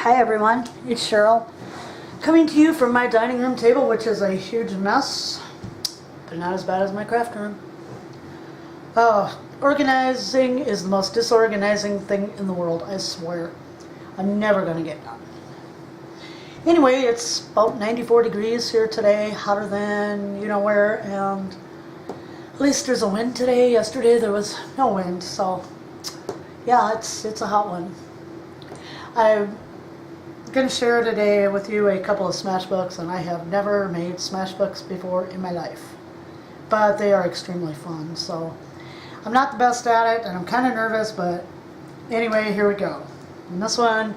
Hi everyone, it's Cheryl, coming to you from my dining room table, which is a huge mess, but not as bad as my craft room. Organizing is the most disorganizing thing in the world, I swear. I'm never going to get done. Anyway, it's about 94 degrees here today, hotter than you know where, and at least there's a wind today. Yesterday there was no wind, so yeah, it's a hot one. I'm going to share today with you a couple of smash books, and I have never made smash books before in my life, but they are extremely fun. So I'm not the best at it and I'm kind of nervous, but anyway, here we go. And this one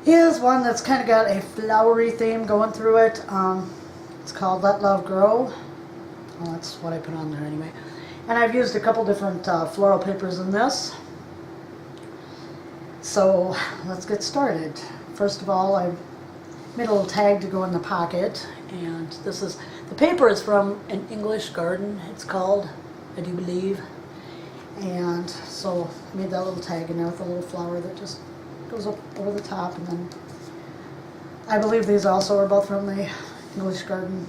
is one that's kind of got a flowery theme going through it. It's called Let Love Grow. Well, that's what I put on there anyway. And I've used a couple different floral papers in this. So let's get started. First of all, I made a little tag to go in the pocket, and the paper is from an English garden, it's called, I do believe. And so I made that little tag in there with a little flower that just goes up over the top, and then I believe these also are both from the English garden.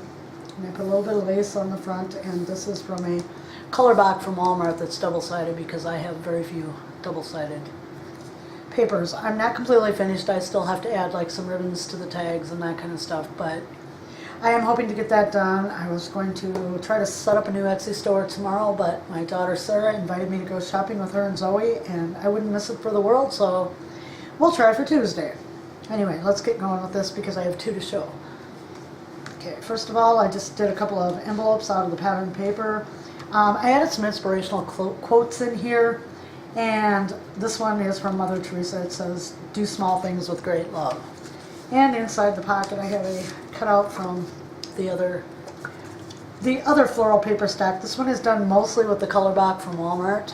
And I put a little bit of lace on the front, and this is from a color box from Walmart that's double-sided because I have very few double-sided papers. I'm not completely finished. I still have to add like some ribbons to the tags and that kind of stuff, but I am hoping to get that done. I was going to try to set up a new Etsy store tomorrow, but my daughter Sarah invited me to go shopping with her and Zoe, and I wouldn't miss it for the world, so we'll try for Tuesday. Anyway, let's get going with this because I have two to show. Okay, first of all, I just did a couple of envelopes out of the pattern paper. I added some inspirational quotes in here. And this one is from Mother Teresa. It says, "Do small things with great love." And inside the pocket I have a cutout from the other floral paper stack. This one is done mostly with the color box from Walmart.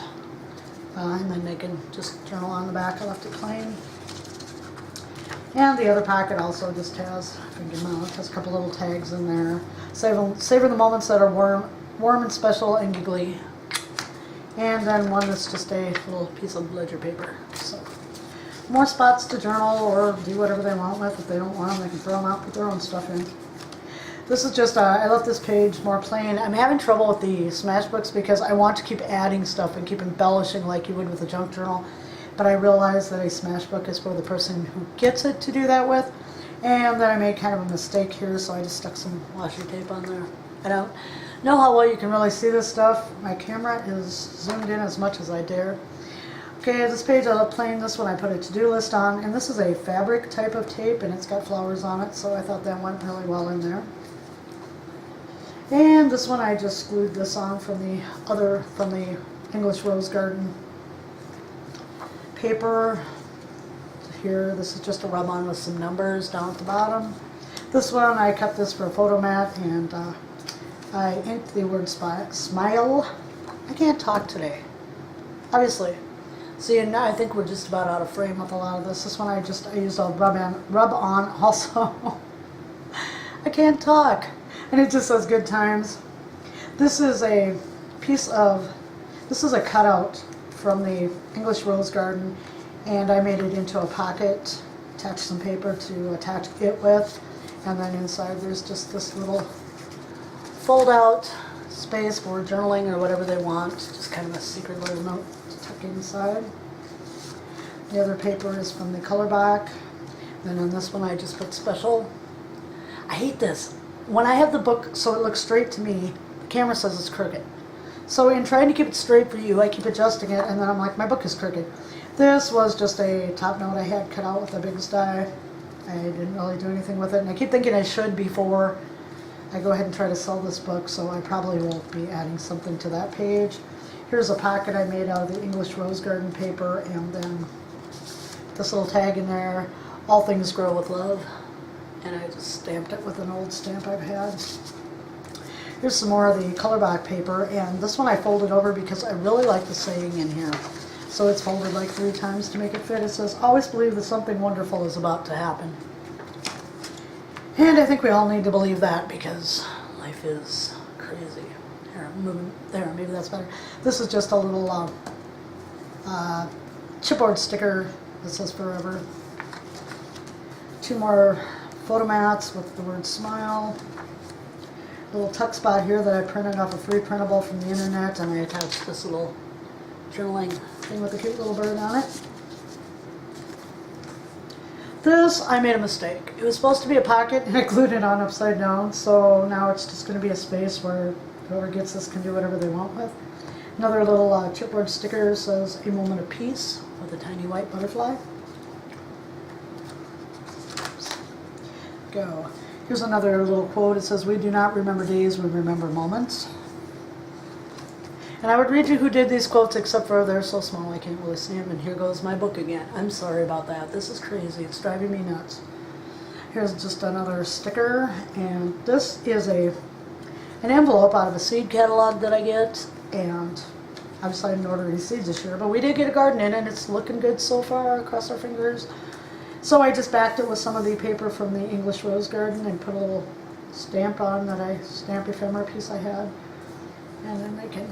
And then they can just journal on the back. I left it plain. And the other pocket also just has, if I can get them out, has a couple little tags in there. Savor the moments that are warm and special and giggly. And then one that's just a little piece of ledger paper. So more spots to journal or do whatever they want with. If they don't want them, they can throw them out, put their own stuff in. This is just, I left this page more plain. I'm having trouble with the smash books because I want to keep adding stuff and keep embellishing like you would with a junk journal. But I realize that a smash book is for the person who gets it to do that with. And then I made kind of a mistake here, so I just stuck some washi tape on there. I don't know how well you can really see this stuff. My camera is zoomed in as much as I dare. Okay, this page I left plain. This one I put a to-do list on, and this is a fabric type of tape, and it's got flowers on it, so I thought that went really well in there. And this one I just glued this on from the English Rose Garden paper. Here, this is just a rub-on with some numbers down at the bottom. This one I cut this for a photo mat, and I inked the word smile. I can't talk today, obviously. See, and now I think we're just about out of frame with a lot of this. This one I used a rub-on also. I can't talk. And it just says good times. This is a cutout from the English Rose Garden, and I made it into a pocket, attached some paper to attach it with, and then inside there's just this little fold out space for journaling or whatever they want. Just kind of a secret little note to tuck inside. The other paper is from the color box. Then on this one I just put special. I hate this. When I have the book so it looks straight to me, the camera says it's crooked. So in trying to keep it straight for you, I keep adjusting it, and then I'm like, my book is crooked. This was just a top note I had cut out with a big die. I didn't really do anything with it, and I keep thinking I should before I go ahead and try to sell this book, so I probably won't be adding something to that page. Here's a pocket I made out of the English Rose Garden paper, and then this little tag in there, "All things grow with love," and I just stamped it with an old stamp I've had. Here's some more of the color box paper, and this one I folded over because I really like the saying in here. So it's folded like 3 times to make it fit. It says, "Always believe that something wonderful is about to happen." And I think we all need to believe that because life is crazy. Here, I'm moving there, maybe that's better. This is just a little chipboard sticker that says forever. 2 more photo mats with the word smile. A little tuck spot here that I printed off a free printable from the internet, and I attached this little journaling thing with a cute little bird on it. This, I made a mistake. It was supposed to be a pocket and I glued it on upside down, so now it's just going to be a space where whoever gets this can do whatever they want with. Another little chipboard sticker says "A Moment of Peace" with a tiny white butterfly. Oops. Go. Here's another little quote. It says, "We do not remember days, we remember moments." And I would read you who did these quotes, except for they're so small I can't really see them. And here goes my book again. I'm sorry about that. This is crazy. It's driving me nuts. Here's just another sticker. And this is an envelope out of a seed catalog that I get. And obviously I didn't order any seeds this year. But we did get a garden in, and it's looking good so far, across our fingers. So I just backed it with some of the paper from the English rose garden and put a little stamp on that stamp ephemera piece I had. And then they can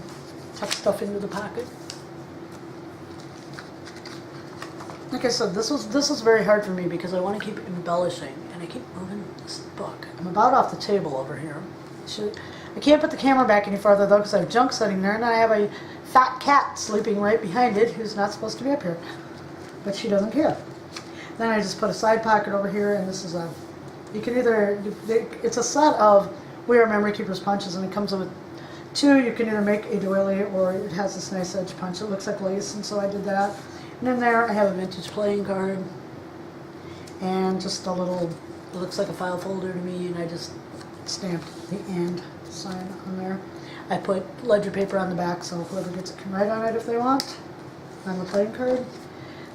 tuck stuff into the pocket. Like I said, this was very hard for me because I want to keep embellishing, and I keep moving this book. I'm about off the table over here. I can't put the camera back any farther though because I have junk sitting there, and I have a fat cat sleeping right behind it who's not supposed to be up here, but she doesn't care. Then I just put a side pocket over here, and this is it's a set of We Are Memory Keepers punches, and it comes with 2. You can either make a doily, or it has this nice edge punch. It looks like lace, and so I did that. And in there I have a vintage playing card, and just a little, it looks like a file folder to me, and I just stamped the "and" sign on there. I put ledger paper on the back, so whoever gets it can write on it if they want, on the playing card.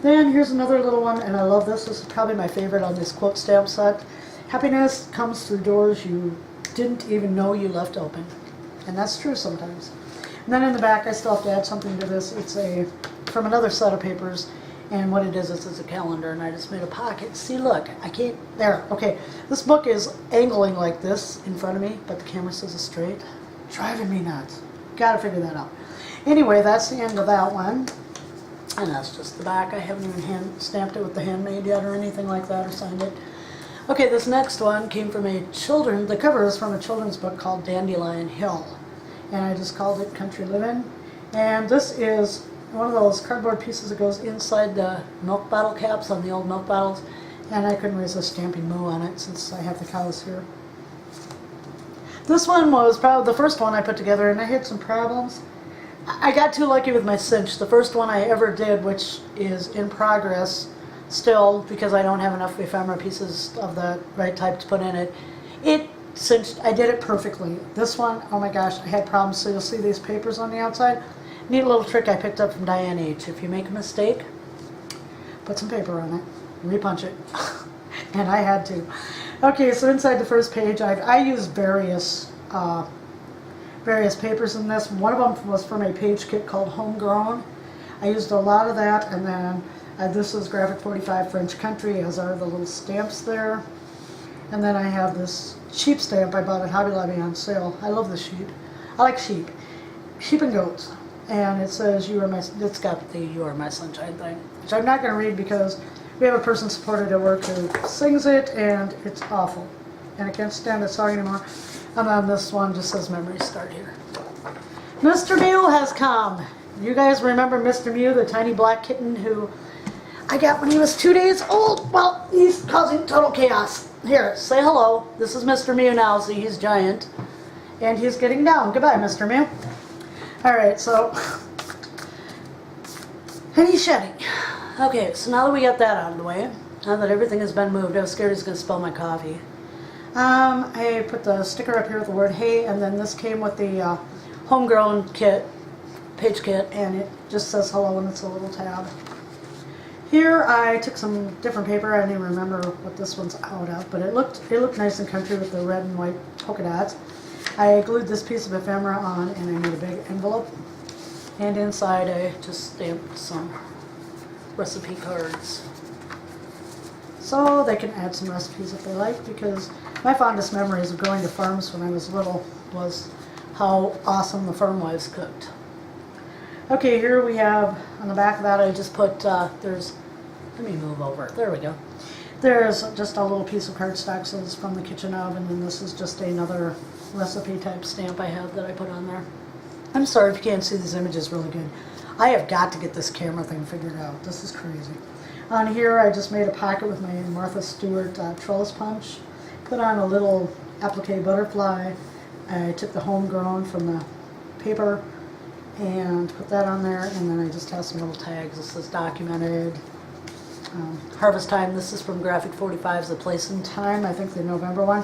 Then here's another little one, and I love this. This is probably my favorite on this quote stamp set. "Happiness comes through doors you didn't even know you left open." And that's true sometimes. And then in the back, I still have to add something to this. It's from another set of papers, and what it is a calendar, and I just made a pocket. See, look, I can't, there, okay. This book is angling like this in front of me, but the camera says it's straight. Driving me nuts. Gotta figure that out. Anyway, that's the end of that one. And that's just the back. I haven't even stamped it with the handmade yet or anything like that, or signed it. Okay, this next one came from the cover is from a children's book called Dandelion Hill. And I just called it Country Livin'. And this is one of those cardboard pieces that goes inside the milk bottle caps on the old milk bottles. And I couldn't resist stamping moo on it since I have the cows here. This one was probably the first one I put together, and I had some problems. I got too lucky with my cinch. The first one I ever did, which is in progress still because I don't have enough ephemera pieces of the right type to put in it, it cinched. I did it perfectly. This one, oh my gosh, I had problems. So you'll see these papers on the outside. Neat little trick I picked up from Diane H. If you make a mistake, put some paper on it, repunch it. And I had to. Okay, so inside the first page, I used various papers in this. One of them was from a page kit called Homegrown. I used a lot of that, and then this is Graphic 45 French Country, as are the little stamps there. And then I have this sheep stamp I bought at Hobby Lobby on sale. I love the sheep. I like sheep. Sheep and goats. And it says, it's got the "You Are My Sunshine" thing, which I'm not going to read because we have a person supported at work who sings it, and it's awful. And I can't stand that song anymore. And then this one just says "Memories Start Here." Mr. Mew has come. You guys remember Mr. Mew, the tiny black kitten who I got when he was 2 days old? Well, he's causing total chaos. Here, say hello. This is Mr. Mew now. See, he's giant. And he's getting down. Goodbye, Mr. Mew. Alright, so, and he's shedding. Okay, so now that we got that out of the way, now that everything has been moved, I was scared he was going to spill my coffee. I put the sticker up here with the word "Hey," and then this came with the Homegrown kit, page kit, and it just says hello, and it's a little tab. Here I took some different paper. I don't even remember what this one's out of, but it looked nice and country with the red and white polka dots. I glued this piece of ephemera on, and I made a big envelope. And inside I just stamped some recipe cards. So they can add some recipes if they like, because my fondest memories of going to farms when I was little was how awesome the farm wives cooked. Okay, here we have, on the back of that I just put, let me move over, there we go. There's just a little piece of cardstock, so it's from the kitchen oven, and this is just another recipe type stamp I have that I put on there. I'm sorry if you can't see these images really good. I have got to get this camera thing figured out. This is crazy. On here I just made a pocket with my Martha Stewart trellis punch. Put on a little applique butterfly. I took the homegrown from the paper and put that on there, and then I just have some little tags. This is documented. Harvest time, this is from Graphic 45's The Place and Time, I think the November one.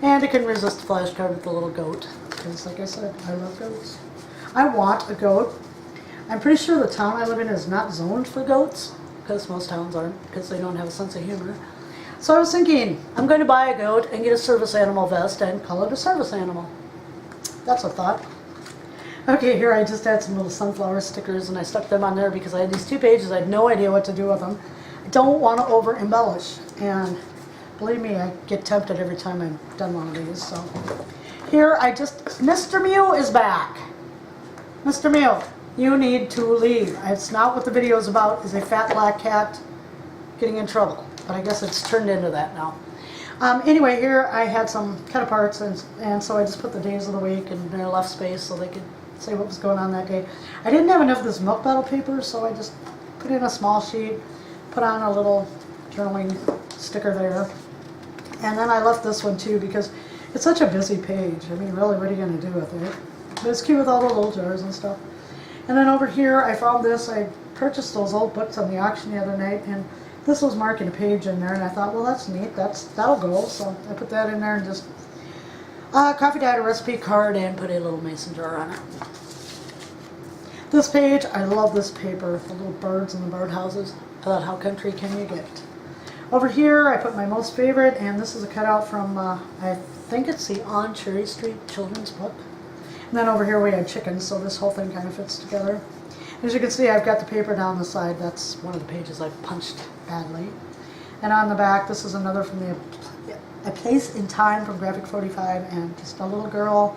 And it can resist the flashcard with the little goat, because like I said, I love goats. I want a goat. I'm pretty sure the town I live in is not zoned for goats, because most towns aren't, because they don't have a sense of humor. So I was thinking, I'm going to buy a goat and get a service animal vest and call it a service animal. That's a thought. Okay, here I just had some little sunflower stickers and I stuck them on there because I had these 2 pages. I had no idea what to do with them. I don't want to over embellish, and believe me, I get tempted every time I've done one of these. So here I just, Mr. Mew is back. Mr. Mew, you need to leave. It's not what the video is about, is a fat black cat getting in trouble, but I guess it's turned into that now. Anyway, here I had some cut aparts, and so I just put the days of the week and their left space so they could say what was going on that day. I didn't have enough of this milk bottle paper, so I just put in a small sheet, put on a little journaling sticker there, and then I left this one too because it's such a busy page. I mean, really, what are you going to do with it? But it's cute with all the little jars and stuff. And then over here, I found this. I purchased those old books on the auction the other night, and this was marking a page in there, and I thought, well, that's neat. That'll go. So I put that in there and just coffee dye, a recipe card, and put a little mason jar on it. This page, I love this paper, the little birds and the birdhouses. I thought, how country can you get? Over here, I put my most favorite, and this is a cutout from, I think it's the On Cherry Street children's book. And then over here we had chickens, so this whole thing kind of fits together. As you can see, I've got the paper down the side. That's one of the pages I punched badly. And on the back, this is another from A Place in Time from Graphic 45, and just a little girl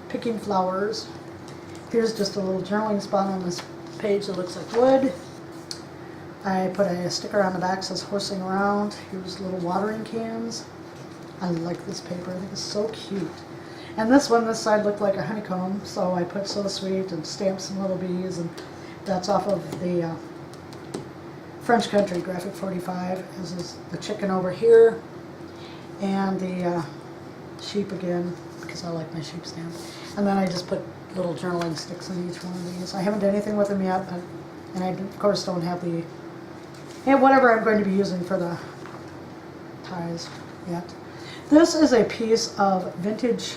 picking flowers. Here's just a little journaling spot on this page that looks like wood. I put a sticker on the back that says horsing around. Here's little watering cans. I like this paper. I think it's so cute. And this one, this side looked like a honeycomb, so I put So Sweet and stamped some little bees, and that's off of the French Country Graphic 45. This is the chicken over here, and the sheep again, because I like my sheep stamp. And then I just put little journaling sticks in each one of these. I haven't done anything with them yet, and I of course don't have the, and whatever I'm going to be using for the ties yet. This is a piece of vintage,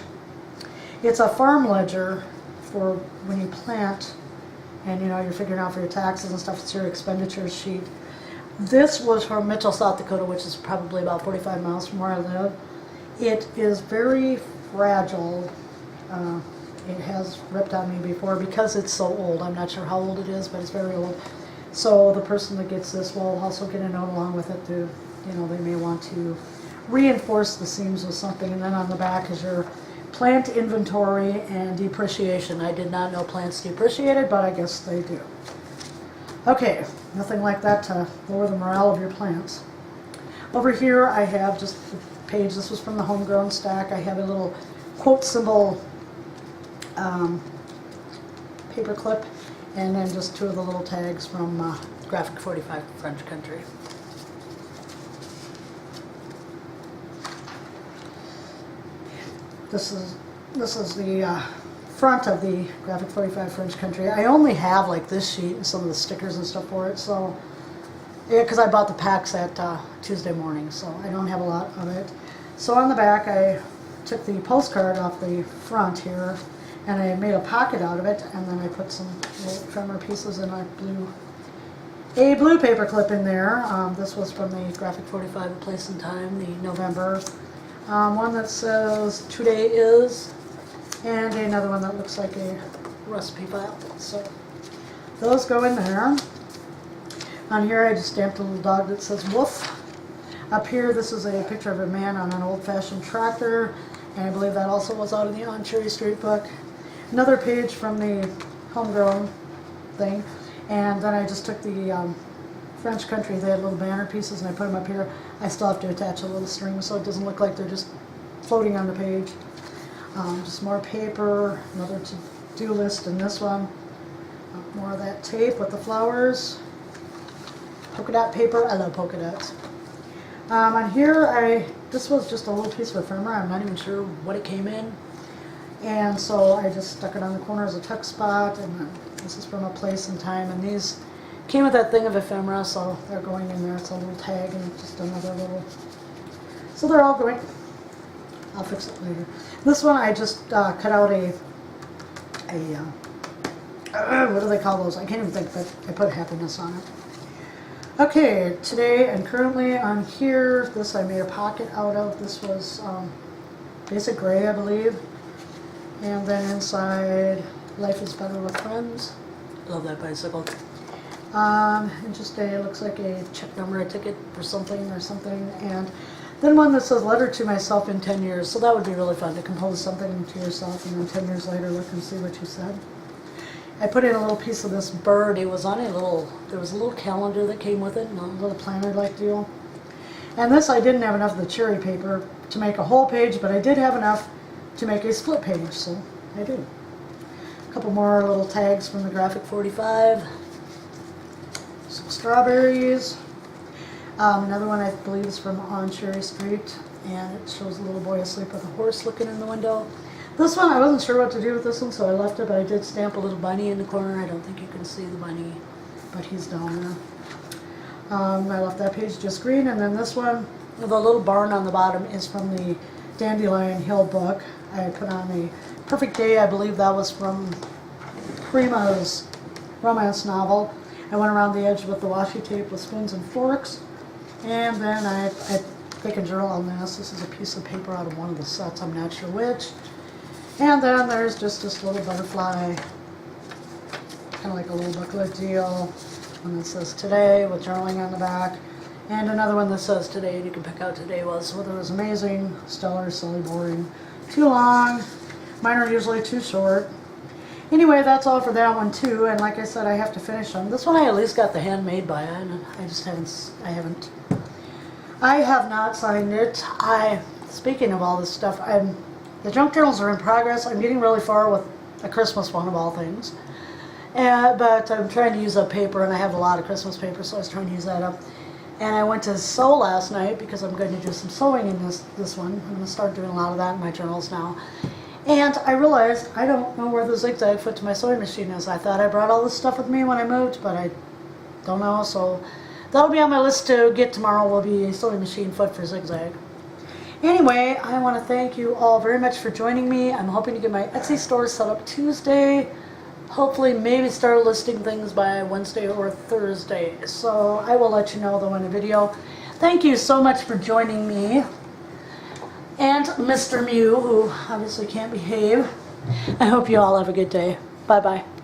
it's a farm ledger for when you plant and you're figuring out for your taxes and stuff. It's your expenditures sheet. This was from Mitchell, South Dakota, which is probably about 45 miles from where I live. It is very fragile. It has ripped on me before because it's so old. I'm not sure how old it is, but it's very old. So the person that gets this will also get a note along with it to, they may want to reinforce the seams with something. And then on the back is your plant inventory and depreciation. I did not know plants depreciated, but I guess they do. Okay, nothing like that to lower the morale of your plants. Over here I have just a page. This was from the homegrown stack. I have a little quote symbol paper clip, and then just 2 of the little tags from Graphic 45 French Country. This is the front of the Graphic 45 French Country. I only have like this sheet and some of the stickers and stuff for it, so yeah, because I bought the packs at Tuesday morning, so I don't have a lot of it. So on the back I took the postcard off the front here, and I made a pocket out of it, and then I put some little trimmer pieces and I a blue paper clip in there. This was from the Graphic 45 A Place and Time, the November. One that says today is, and another one that looks like a recipe file. So those go in there. On here I just stamped a little dog that says woof. Up here this is a picture of a man on an old-fashioned tractor, and I believe that also was out of the On Cherry Street book. Another page from the homegrown thing, and then I just took the French country, they had little banner pieces, and I put them up here. I still have to attach a little string so it doesn't look like they're just floating on the page. Just more paper, another to-do list in this one. More of that tape with the flowers. Polka dot paper, I love polka dots. On here, this was just a little piece of ephemera. I'm not even sure what it came in. And so I just stuck it on the corner as a tuck spot, and this is from a place and time, and these came with that thing of ephemera, so they're going in there. It's a little tag and just another little, so they're all going. I'll fix it later. This one I just cut out what do they call those? I can't even think, but I put happiness on it. Okay, today and currently on here, this I made a pocket out of. This was basic gray, I believe. And then inside, Life is Better with Friends. Love that bicycle. And just looks like a check number, a ticket for something or something. And then one that says, letter to myself in 10 years. So that would be really fun to compose something to yourself and then 10 years later look and see what you said. I put in a little piece of this bird. It was on there was a little calendar that came with it, and a little planner-like deal. And this, I didn't have enough of the cherry paper to make a whole page, but I did have enough to make a split page, so I did. A couple more little tags from the Graphic 45. Some strawberries. Another one I believe is from On Cherry Street, and it shows a little boy asleep with a horse looking in the window. This one, I wasn't sure what to do with this one, so I left it, but I did stamp a little bunny in the corner. I don't think you can see the bunny, but he's down there. I left that page just green, and then this one, the little barn on the bottom, is from the Dandelion Hill book. I put on a Perfect Day. I believe that was from Prima's romance novel. I went around the edge with the washi tape with spoons and forks, and then I thick and drill on this. This is a piece of paper out of one of the sets, I'm not sure which. And then there's just this little butterfly, kind of like a little booklet deal. One that says today with journaling on the back. And another one that says today, and you can pick out today was whether it was amazing, stellar, silly, boring, too long. Mine are usually too short. Anyway, that's all for that one too. And like I said, I have to finish them. This one I at least got the handmade by it, and I have not signed it. Speaking of all this stuff, the junk journals are in progress. I'm getting really far with a Christmas one of all things. But I'm trying to use up paper, and I have a lot of Christmas paper, so I was trying to use that up. And I went to sew last night because I'm going to do some sewing in this one. I'm going to start doing a lot of that in my journals now. And I realized I don't know where the zigzag foot to my sewing machine is. I thought I brought all this stuff with me when I moved, but I don't know. So that'll be on my list to get tomorrow, will be a sewing machine foot for zigzag. Anyway, I want to thank you all very much for joining me. I'm hoping to get my Etsy store set up Tuesday. Hopefully maybe start listing things by Wednesday or Thursday. So I will let you know though in a video. Thank you so much for joining me. And Mr. Mew, who obviously can't behave. I hope you all have a good day. Bye-bye.